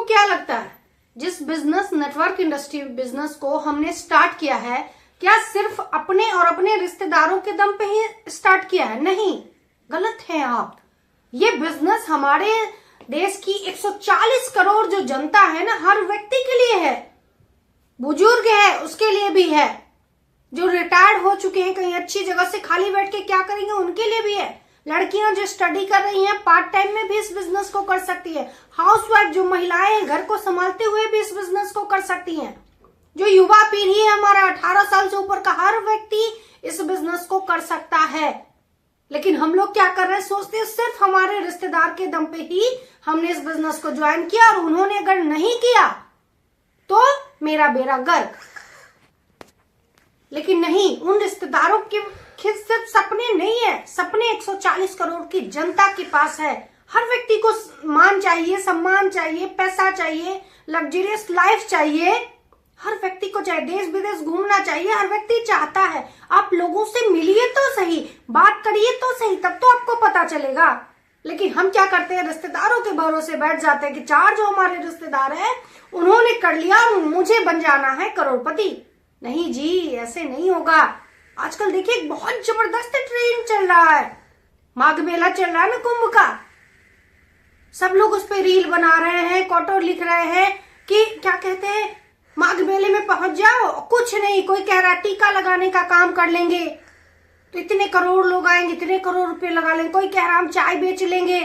क्या लगता है, जिस बिजनेस नेटवर्क इंडस्ट्री बिजनेस को हमने स्टार्ट किया है, क्या सिर्फ अपने और अपने रिश्तेदारों के दम पे ही स्टार्ट किया है? नहीं, गलत है आप। ये बिजनेस हमारे देश की 140 करोड़ जो जनता है ना, हर व्यक्ति के लिए है। बुजुर्ग है उसके लिए भी है, जो रिटायर्ड हो चुके हैं कहीं अच्छी जगह से खाली बैठ के क्या करेंगे उनके लिए भी है। लड़कियां जो स्टडी कर रही हैं पार्ट टाइम में भी इस बिजनेस को कर सकती है। हाउसवाइफ जो महिलाएं हैं घर को संभालते हुए भी इस बिजनेस को कर सकती हैं। जो युवा पीढ़ी है हमारा 18 साल से ऊपर का हर व्यक्ति इस बिजनेस को कर सकता है। लेकिन हम लोग क्या कर रहे हैं, सोचते हैं सिर्फ हमारे रिश्तेदार के दम पे ही हमने इस बिजनेस को ज्वाइन किया और उन्होंने अगर नहीं किया तो मेरा बेड़ा गर्क। लेकिन नहीं, उन रिश्तेदारों के सिर्फ सपने नहीं है, सपने 140 करोड़ की जनता के पास है। हर व्यक्ति को मान चाहिए, सम्मान चाहिए, पैसा चाहिए, लग्जरियस लाइफ चाहिए। हर व्यक्ति को चाहे देश विदेश घूमना चाहिए, हर व्यक्ति चाहता है। आप लोगों से मिलिए तो सही, बात करिए तो सही, तब तो आपको पता चलेगा। लेकिन हम क्या करते हैं, रिश्तेदारों के भरोसे बैठ जाते हैं कि चार जो हमारे रिश्तेदार हैं उन्होंने कर लिया और मुझे बन जाना है करोड़पति। नहीं जी, ऐसे नहीं होगा। आजकल देखिए बहुत जबरदस्त ट्रेंड चल रहा है, माघ मेला चल रहा है ना कुंभ का। सब लोग उस पे रील बना रहे हैं, कोटो लिख रहे हैं कि क्या कहते हैं, माघ मेले में पहुंच जाओ, कुछ नहीं, कोई कह रहा टीका लगाने का काम कर लेंगे तो इतने करोड़ लोग आएंगे, इतने करोड़ रुपए लगा लेंगे। कोई कह रहा हम चाय बेच लेंगे,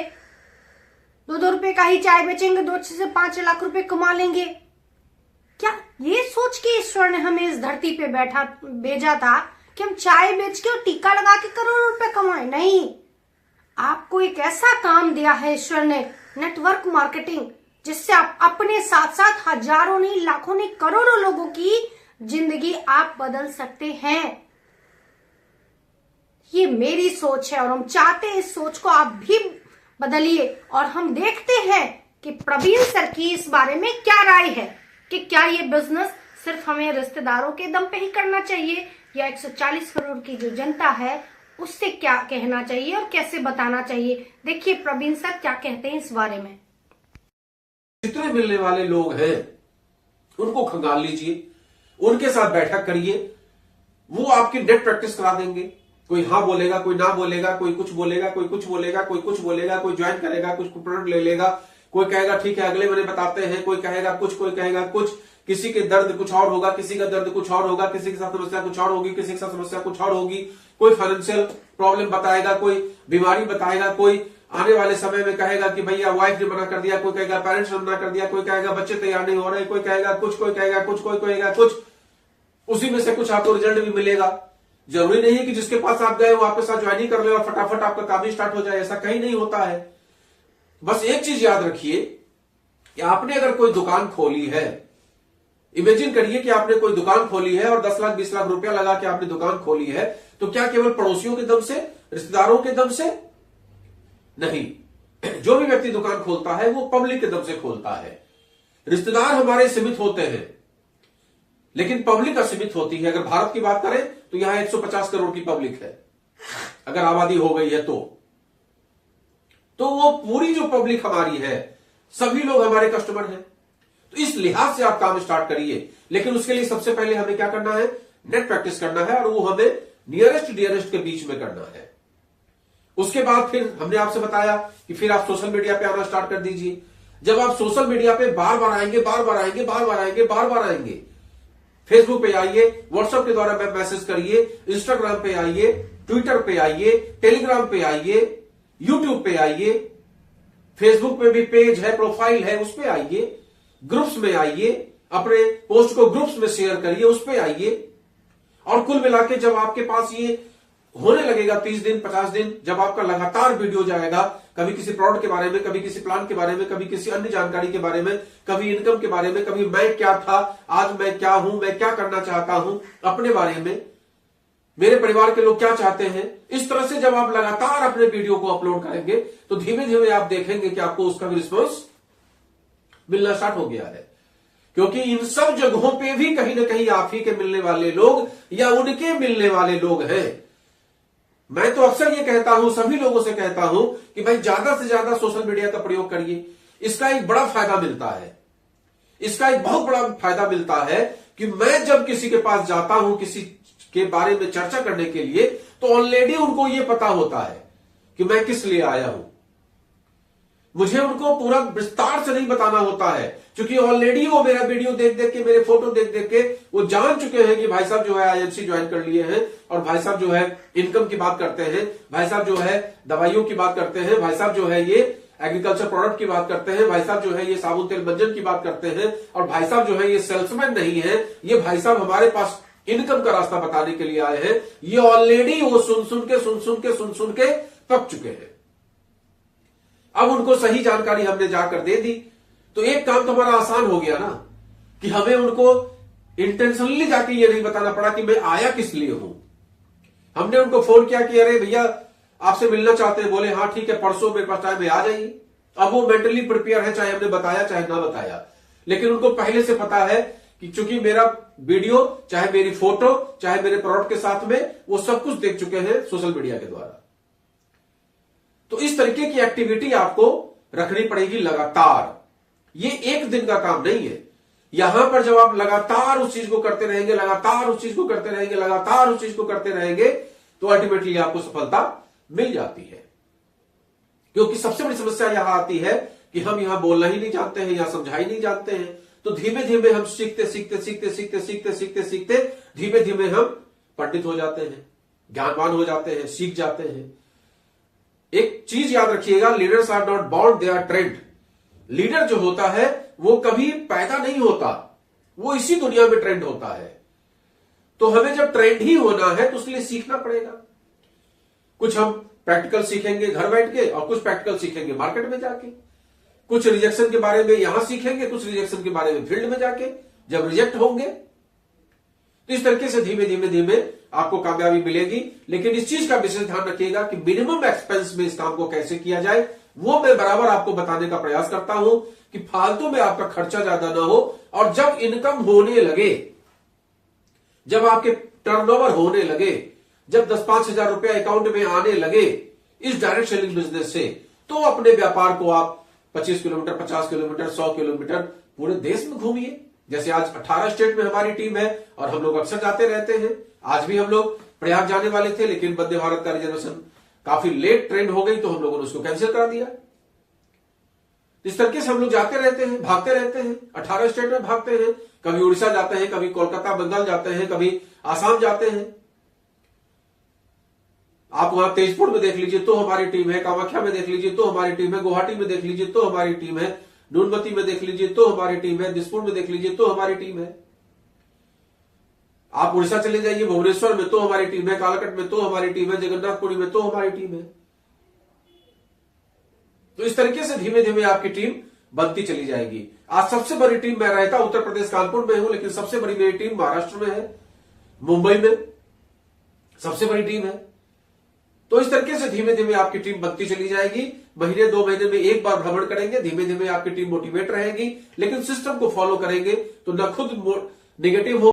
2-2 रुपए का ही चाय बेचेंगे, 2 से 5 लाख रुपए कमा लेंगे। क्या ये सोच के ईश्वर ने हमें इस धरती पे भेजा था कि हम चाय बेच के और टीका लगा के करोड़ों रुपए कमाए? नहीं, आपको एक ऐसा काम दिया है ईश्वर ने, नेटवर्क मार्केटिंग, जिससे आप अपने साथ साथ हजारों नहीं, लाखों नहीं, करोड़ों लोगों की जिंदगी आप बदल सकते हैं। ये मेरी सोच है और हम चाहते हैं इस सोच को आप भी बदलिए। और हम देखते हैं कि प्रवीण सर की इस बारे में क्या राय है कि क्या ये बिजनेस सिर्फ हमें रिश्तेदारों के दम पे ही करना चाहिए या 140 करोड़ की जो जनता है उससे क्या कहना चाहिए और कैसे बताना चाहिए। देखिए प्रवीण सर क्या कहते हैं इस बारे में। जितने मिलने वाले लोग हैं उनको खंगाल लीजिए, उनके साथ बैठक करिए, वो आपकी नेट प्रैक्टिस करा देंगे। कोई हाँ बोलेगा, कोई ना बोलेगा, कोई कुछ बोलेगा, कोई कुछ बोलेगा, कोई कुछ बोलेगा, कोई ज्वाइन करेगा, कुछ प्रोडक्ट ले लेगा, कोई कहेगा ठीक है अगले महीने बताते हैं, कोई कहेगा कुछ, कोई कहेगा कुछ। किसी के दर्द कुछ और होगा, किसी का दर्द कुछ और होगा, किसी के साथ समस्या कुछ और होगी, किसी के साथ समस्या कुछ और होगी। कोई फाइनेंशियल प्रॉब्लम बताएगा, कोई बीमारी बताएगा, कोई आने वाले समय में कहेगा कि भैया वाइफ ने मना कर दिया, कोई कहेगा पेरेंट्स ने मना कर दिया, कोई कहेगा बच्चे तैयार नहीं हो रहे, कोई कहेगा कुछ, कोई कहेगा कुछ, कोई कहेगा कुछ। उसी में से कुछ आपको रिजल्ट भी मिलेगा। जरूरी नहीं है कि जिसके पास आप गए वो आपके साथ ज्वाइनिंग कर ले और फटाफट आपका काम ही स्टार्ट हो जाए, ऐसा कहीं नहीं होता है। बस एक चीज याद रखिए कि आपने अगर कोई दुकान खोली है, इमेजिन करिए कि आपने कोई दुकान खोली है और 10 लाख 20 लाख रुपया लगा के आपने दुकान खोली है, तो क्या केवल पड़ोसियों के दम से, रिश्तेदारों के दम से? नहीं, जो भी व्यक्ति दुकान खोलता है वो पब्लिक के दम से खोलता है। रिश्तेदार हमारे सीमित होते हैं लेकिन पब्लिक असीमित होती है। अगर भारत की बात करें तो यहां 150 करोड़ की पब्लिक है, अगर आबादी हो गई है तो वो पूरी जो पब्लिक हमारी है, सभी लोग हमारे कस्टमर हैं। तो इस लिहाज से आप काम स्टार्ट करिए। लेकिन उसके लिए सबसे पहले हमें क्या करना है, नेट प्रैक्टिस करना है, और वो हमें नियरेस्ट डियरेस्ट के बीच में करना है। उसके बाद फिर हमने आपसे बताया कि फिर आप सोशल मीडिया पे आना स्टार्ट कर दीजिए। जब आप सोशल मीडिया पे बार बार आएंगे, बार बार आएंगे, बार बार आएंगे, बार बार आएंगे, फेसबुक पे आइए, व्हाट्सएप के द्वारा मैसेज करिए, इंस्टाग्राम पे आइए, ट्विटर पे आइए, टेलीग्राम पे आइए, यूट्यूब पे आइए, फेसबुक पे भी पेज है, प्रोफाइल है, उस पे आइए, ग्रुप्स में आइए, अपने पोस्ट को ग्रुप्स में शेयर करिए, उस पे आइए। और कुल मिला के जब आपके पास ये होने लगेगा 30 दिन 50 दिन, जब आपका लगातार वीडियो जाएगा, कभी किसी प्रोडक्ट के बारे में, कभी किसी प्लान के बारे में, कभी किसी अन्य जानकारी के बारे में, कभी इनकम के बारे में, कभी मैं क्या था, आज मैं क्या हूं, मैं क्या करना चाहता हूं, अपने बारे में, मेरे परिवार के लोग क्या चाहते हैं, इस तरह से जब आप लगातार अपने वीडियो को अपलोड करेंगे तो धीमे धीमे आप देखेंगे कि आपको उसका भी रिस्पॉन्स मिलना स्टार्ट हो गया है। क्योंकि इन सब जगहों पे भी कहीं ना कहीं आप ही के मिलने वाले लोग या उनके मिलने वाले लोग हैं। मैं तो अक्सर ये कहता हूं, सभी लोगों से कहता हूं कि भाई ज्यादा से ज्यादा सोशल मीडिया का प्रयोग करिए। इसका एक बड़ा फायदा मिलता है। इसका एक बहुत बड़ा फायदा मिलता है कि मैं जब किसी के पास जाता हूं किसी के बारे में चर्चा करने के लिए, तो ऑलरेडी उनको यह पता होता है कि मैं किस लिए आया हूं। मुझे उनको पूरा विस्तार से नहीं बताना होता है, क्योंकि ऑलरेडी वो मेरा वीडियो देख देख के, मेरे फोटो देख देख के वो जान चुके हैं कि भाई साहब जो है आईएमसी ज्वाइन कर लिए हैं, और भाई साहब जो है इनकम की बात करते हैं, भाई साहब जो है दवाइयों की बात करते हैं, भाई साहब जो है ये एग्रीकल्चर प्रोडक्ट की बात करते हैं, भाई साहब जो है ये साबुन तेल मंजन की बात करते हैं, और भाई साहब जो है ये सेल्समैन नहीं है, ये भाई साहब हमारे पास इनकम का रास्ता बताने के लिए आए हैं। ये ऑलरेडी वो सुन सुन के पक चुके हैं। अब उनको सही जानकारी हमने जाकर दे दी, तो एक काम तो हमारा आसान हो गया ना, कि हमें उनको इंटेंशनली जाके ये नहीं बताना पड़ा कि मैं आया किस लिए हूं। हमने उनको फोन किया कि अरे भैया आपसे मिलना चाहते हैं, बोले हाँ ठीक है परसों मेरे पास टाइम है, आ जाइए। अब वो मेंटली प्रिपेयर है, चाहे हमने बताया चाहे ना बताया, लेकिन उनको पहले से पता है कि चूंकि मेरा वीडियो, चाहे मेरी फोटो, चाहे मेरे प्रोडक्ट के साथ में, वो सब कुछ देख चुके हैं सोशल मीडिया के द्वारा। तो इस तरीके की एक्टिविटी आपको रखनी पड़ेगी लगातार। ये एक दिन का काम नहीं है। यहां पर जब आप लगातार उस चीज को करते रहेंगे, लगातार उस चीज को करते रहेंगे, लगातार उस चीज को करते रहेंगे, तो अल्टीमेटली आपको सफलता मिल जाती है। क्योंकि सबसे बड़ी समस्या यहां आती है कि हम यहां बोलना ही नहीं जानते हैं, यहां समझा ही नहीं जानते हैं। तो धीमे धीमे हम सीखते धीमे धीमे हम पंडित हो जाते हैं, ज्ञानवान हो जाते हैं, सीख जाते हैं। एक चीज याद रखिएगा, leaders are not born, they are trained. Leader जो होता है वो कभी पैदा नहीं होता, वो इसी दुनिया में ट्रेंड होता है। तो हमें जब ट्रेंड ही होना है तो उसके लिए सीखना पड़ेगा। कुछ हम प्रैक्टिकल सीखेंगे घर बैठ के, और कुछ प्रैक्टिकल सीखेंगे मार्केट में जाके। कुछ रिजेक्शन के बारे में यहां सीखेंगे, कुछ रिजेक्शन के बारे में फील्ड में जाके जब रिजेक्ट होंगे। तो इस तरीके से धीमे धीमे धीमे आपको कामयाबी मिलेगी। लेकिन इस चीज का विशेष ध्यान रखिएगा कि मिनिमम एक्सपेंस में इस काम को कैसे किया जाए, वो मैं बराबर आपको बताने का प्रयास करता हूं कि फालतू में आपका खर्चा ज्यादा ना हो। और जब इनकम होने लगे, जब आपके टर्नओवर होने लगे, जब 10-5 हजार रुपया अकाउंट में आने लगे इस डायरेक्ट सेलिंग बिजनेस से, तो अपने व्यापार को आप 25 किलोमीटर, 50 किलोमीटर, 100 किलोमीटर पूरे देश में घूमिए। जैसे आज 18 स्टेट में हमारी टीम है और हम लोग अक्सर जाते रहते हैं। आज भी हम लोग प्रयाग जाने वाले थे, लेकिन वंदे भारत का रिजर्वेशन काफी लेट ट्रेन हो गई, तो हम लोगों ने उसको कैंसिल करा दिया। इस तरीके से हम लोग जाते रहते हैं, भागते रहते हैं, 18 स्टेट में भागते हैं। कभी उड़ीसा जाते हैं, कभी कोलकाता बंगाल जाते हैं, कभी आसाम जाते हैं। आप वहां तेजपुर में देख लीजिए तो हमारी टीम है, कामाख्या में देख लीजिए तो हमारी टीम है, गुवाहाटी में देख लीजिए तो हमारी टीम है, नुनमती में देख लीजिए तो हमारी टीम है, दिसपुर में देख लीजिए तो हमारी टीम है। आप उड़ीसा चले जाइए, भुवनेश्वर में तो हमारी टीम है, कालकट में तो हमारी टीम है, जगन्नाथपुरी में तो हमारी टीम है। तो इस तरीके से धीमे धीमे आपकी टीम बनती चली जाएगी। आज सबसे बड़ी टीम मैं रहता उत्तर प्रदेश कानपुर में हूं, लेकिन सबसे बड़ी मेरी टीम महाराष्ट्र में है, मुंबई में सबसे बड़ी टीम है। तो इस तरीके से धीमे धीमे आपकी टीम बनती चली जाएगी। महीने 2 महीने में एक बार भ्रमण करेंगे, धीमे धीमे आपकी टीम मोटिवेट रहेगी। लेकिन सिस्टम को फॉलो करेंगे तो न खुद निगेटिव हो